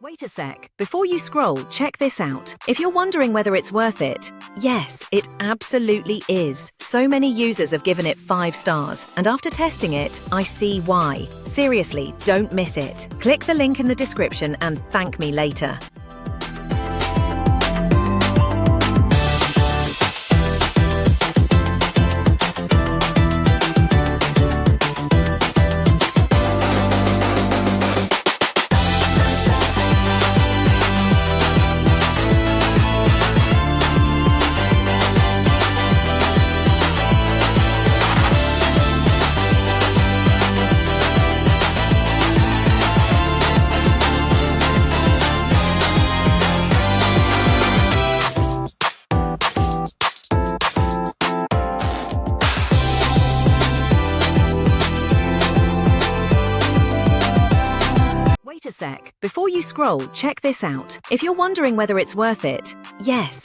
Wait a sec. Before you scroll, check this out. If you're wondering whether it's worth it, yes, it absolutely is. So many users have given it 5 stars, and after testing it, I see why. Seriously, don't miss it. Click the link in the description and thank me later. Wait a sec. Before you scroll, check this out. If you're wondering whether it's worth it, yes,